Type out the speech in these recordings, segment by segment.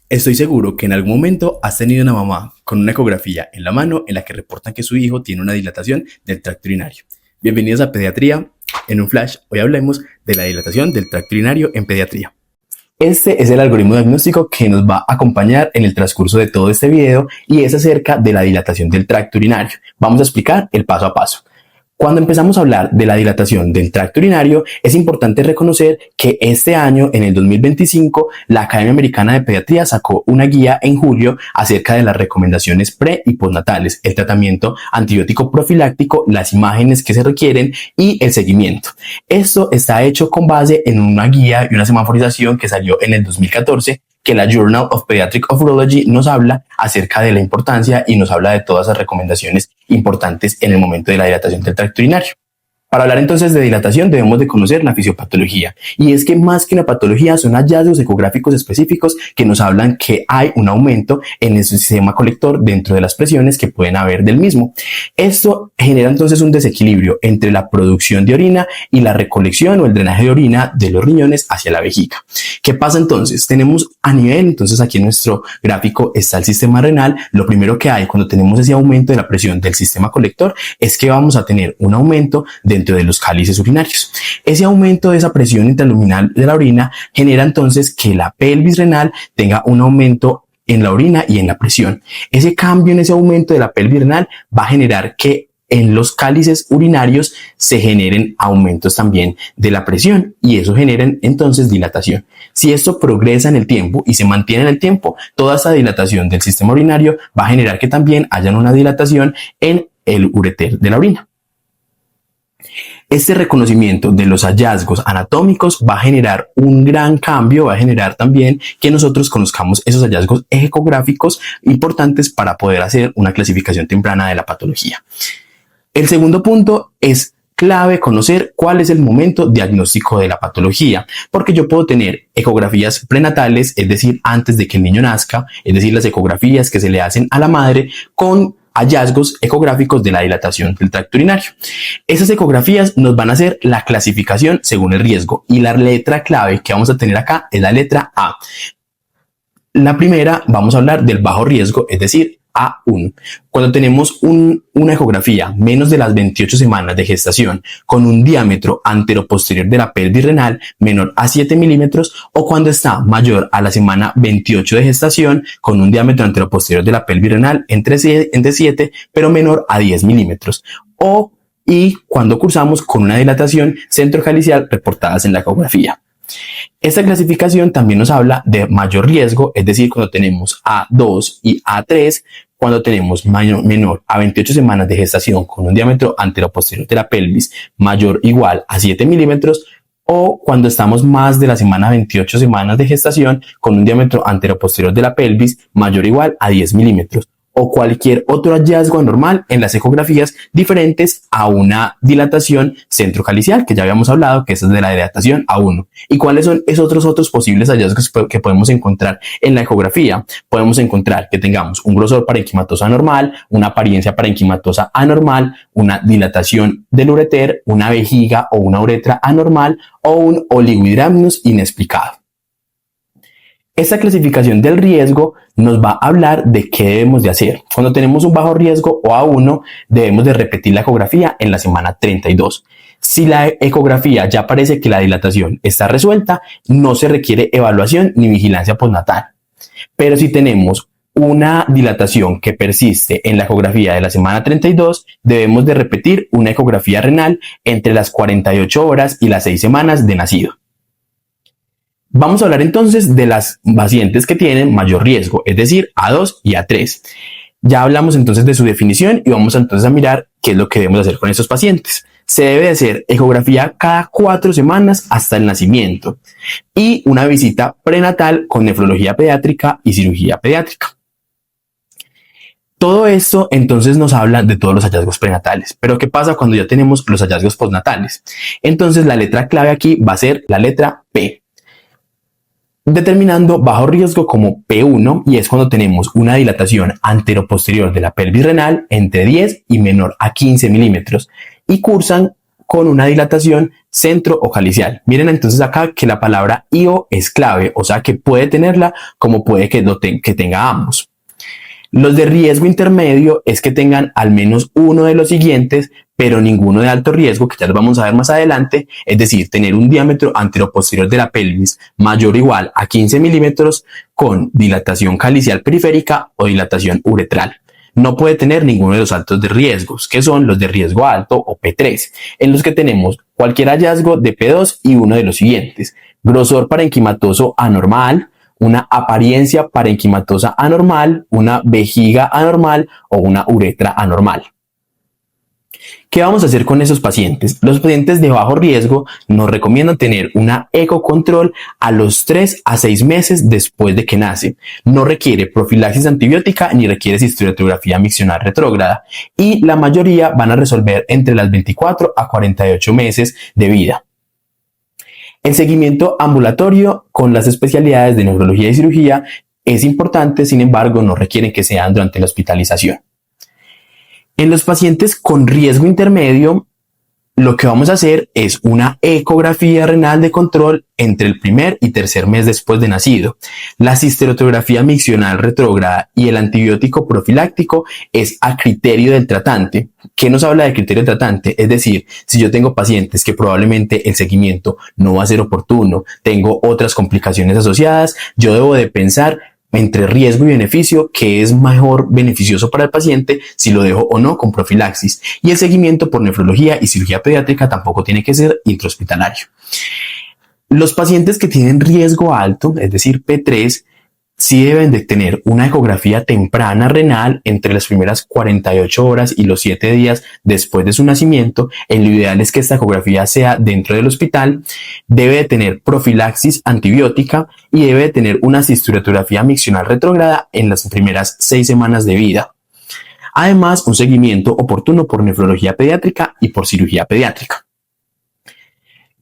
Estoy seguro que en algún momento has tenido una mamá con una ecografía en la mano en la que reportan que su hijo tiene una dilatación del tracto urinario. Bienvenidos a Pediatría. En un flash, hoy hablemos de la dilatación del tracto urinario en pediatría. Este es el algoritmo diagnóstico que nos va a acompañar en el transcurso de todo este video y es acerca de la dilatación del tracto urinario. Vamos a explicar el paso a paso. Cuando empezamos a hablar de la dilatación del tracto urinario, es importante reconocer que este año, en el 2025, la Academia Americana de Pediatría sacó una guía en julio acerca de las recomendaciones pre y postnatales, el tratamiento antibiótico profiláctico, las imágenes que se requieren y el seguimiento. Esto está hecho con base en una guía y una semaforización que salió en el 2014, que la Journal of Pediatric Urology nos habla acerca de la importancia y nos habla de todas las recomendaciones importantes en el momento de la dilatación del tracto urinario. Para hablar entonces de dilatación debemos de conocer la fisiopatología, y es que más que una patología son hallazgos ecográficos específicos que nos hablan que hay un aumento en el sistema colector dentro de las presiones que pueden haber del mismo. Esto genera entonces un desequilibrio entre la producción de orina y la recolección o el drenaje de orina de los riñones hacia la vejiga. ¿Qué pasa entonces? Tenemos a nivel, entonces aquí en nuestro gráfico está el sistema renal. Lo primero que hay cuando tenemos ese aumento de la presión del sistema colector es que vamos a tener un aumento dentro de los cálices urinarios. Ese aumento de esa presión intraluminal de la orina genera entonces que la pelvis renal tenga un aumento en la orina y en la presión. Ese cambio en ese aumento de la pelvis renal va a generar que en los cálices urinarios se generen aumentos también de la presión y eso genera entonces dilatación. Si esto progresa en el tiempo y se mantiene en el tiempo, toda esta dilatación del sistema urinario va a generar que también haya una dilatación en el ureter de la orina. Este reconocimiento de los hallazgos anatómicos va a generar un gran cambio, va a generar también que nosotros conozcamos esos hallazgos ecográficos importantes para poder hacer una clasificación temprana de la patología. El segundo punto es clave conocer cuál es el momento diagnóstico de la patología, porque yo puedo tener ecografías prenatales, es decir, antes de que el niño nazca, es decir, las ecografías que se le hacen a la madre con hallazgos ecográficos de la dilatación del tracto urinario. Esas ecografías nos van a hacer la clasificación según el riesgo y la letra clave que vamos a tener acá es la letra A. La primera, vamos a hablar del bajo riesgo, es decir, A1. Cuando tenemos una ecografía menos de las 28 semanas de gestación con un diámetro anteroposterior de la pelvis renal menor a 7 milímetros o cuando está mayor a la semana 28 de gestación con un diámetro anteroposterior de la pelvis renal entre 7 pero menor a 10 milímetros y cuando cursamos con una dilatación centrocalicial reportadas en la ecografía. Esta clasificación también nos habla de mayor riesgo, es decir, cuando tenemos A2 y A3, cuando tenemos menor a 28 semanas de gestación con un diámetro anteroposterior de la pelvis mayor o igual a 7 milímetros, o cuando estamos más de la semana 28 semanas de gestación con un diámetro anteroposterior de la pelvis mayor o igual a 10 milímetros. O cualquier otro hallazgo anormal en las ecografías diferentes a una dilatación centrocalicial, que ya habíamos hablado, que esa es de la dilatación A1. ¿Y cuáles son esos otros posibles hallazgos que podemos encontrar en la ecografía? Podemos encontrar que tengamos un grosor parenquimatoso anormal, una apariencia parenquimatosa anormal, una dilatación del ureter, una vejiga o una uretra anormal o un oligohidramnios inexplicado. Esta clasificación del riesgo nos va a hablar de qué debemos de hacer. Cuando tenemos un bajo riesgo o A1, debemos de repetir la ecografía en la semana 32. Si la ecografía ya parece que la dilatación está resuelta, no se requiere evaluación ni vigilancia postnatal. Pero si tenemos una dilatación que persiste en la ecografía de la semana 32, debemos de repetir una ecografía renal entre las 48 horas y las 6 semanas de nacido. Vamos a hablar entonces de las pacientes que tienen mayor riesgo, es decir, A2 y A3. Ya hablamos entonces de su definición y vamos entonces a mirar qué es lo que debemos hacer con estos pacientes. Se debe de hacer ecografía cada 4 semanas hasta el nacimiento y una visita prenatal con nefrología pediátrica y cirugía pediátrica. Todo esto entonces nos habla de todos los hallazgos prenatales, pero ¿qué pasa cuando ya tenemos los hallazgos postnatales? Entonces la letra clave aquí va a ser la letra P. Determinando bajo riesgo como P1 y es cuando tenemos una dilatación anteroposterior de la pelvis renal entre 10 y menor a 15 milímetros y cursan con una dilatación centro o calicial. Miren entonces acá que la palabra IO es clave, o sea que puede tenerla como puede que tenga ambos. Los de riesgo intermedio es que tengan al menos uno de los siguientes, pero ninguno de alto riesgo, que ya lo vamos a ver más adelante, es decir, tener un diámetro anteroposterior de la pelvis mayor o igual a 15 milímetros con dilatación calicial periférica o dilatación uretral. No puede tener ninguno de los altos de riesgos, que son los de riesgo alto o P3, en los que tenemos cualquier hallazgo de P2 y uno de los siguientes: grosor parenquimatoso anormal, una apariencia parenquimatosa anormal, una vejiga anormal o una uretra anormal. ¿Qué vamos a hacer con esos pacientes? Los pacientes de bajo riesgo nos recomiendan tener una ecocontrol a los 3 a 6 meses después de que nace. No requiere profilaxis antibiótica ni requiere cistoretrografía miccional retrógrada, y la mayoría van a resolver entre las 24 a 48 meses de vida. El seguimiento ambulatorio con las especialidades de neurología y cirugía es importante, sin embargo, no requieren que sean durante la hospitalización. En los pacientes con riesgo intermedio, lo que vamos a hacer es una ecografía renal de control entre el primer y tercer mes después de nacido. La cisterotrografía miccional retrógrada y el antibiótico profiláctico es a criterio del tratante. ¿Qué nos habla de criterio del tratante? Es decir, si yo tengo pacientes que probablemente el seguimiento no va a ser oportuno, tengo otras complicaciones asociadas, yo debo de pensar entre riesgo y beneficio, que es mejor beneficioso para el paciente si lo dejo o no con profilaxis. Y el seguimiento por nefrología y cirugía pediátrica tampoco tiene que ser intrahospitalario. Los pacientes que tienen riesgo alto, es decir, P3, sí deben de tener una ecografía temprana renal entre las primeras 48 horas y los 7 días después de su nacimiento. Lo ideal es que esta ecografía sea dentro del hospital. Debe de tener profilaxis antibiótica y debe de tener una cistoretrografía miccional retrógrada en las primeras 6 semanas de vida. Además, un seguimiento oportuno por nefrología pediátrica y por cirugía pediátrica.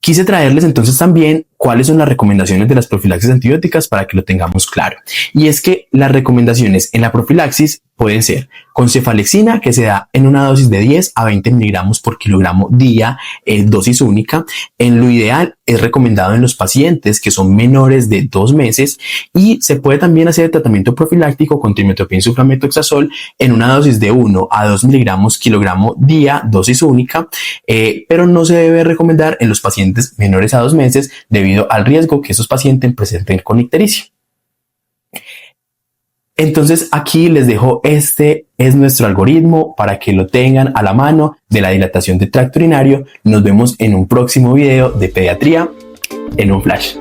Quise traerles entonces también cuáles son las recomendaciones de las profilaxis antibióticas para que lo tengamos claro. Y es que las recomendaciones en la profilaxis pueden ser con cefalexina, que se da en una dosis de 10 a 20 miligramos por kilogramo día, dosis única. En lo ideal es recomendado en los pacientes que son menores de 2 meses, y se puede también hacer el tratamiento profiláctico con trimethoprim sulfamethoxazol en una dosis de 1 a 2 miligramos kilogramo día, dosis única, pero no se debe recomendar en los pacientes menores a 2 meses debido al riesgo que esos pacientes presenten con ictericia. Entonces aquí les dejo, este es nuestro algoritmo para que lo tengan a la mano de la dilatación del tracto urinario. Nos vemos en un próximo video de pediatría en un flash.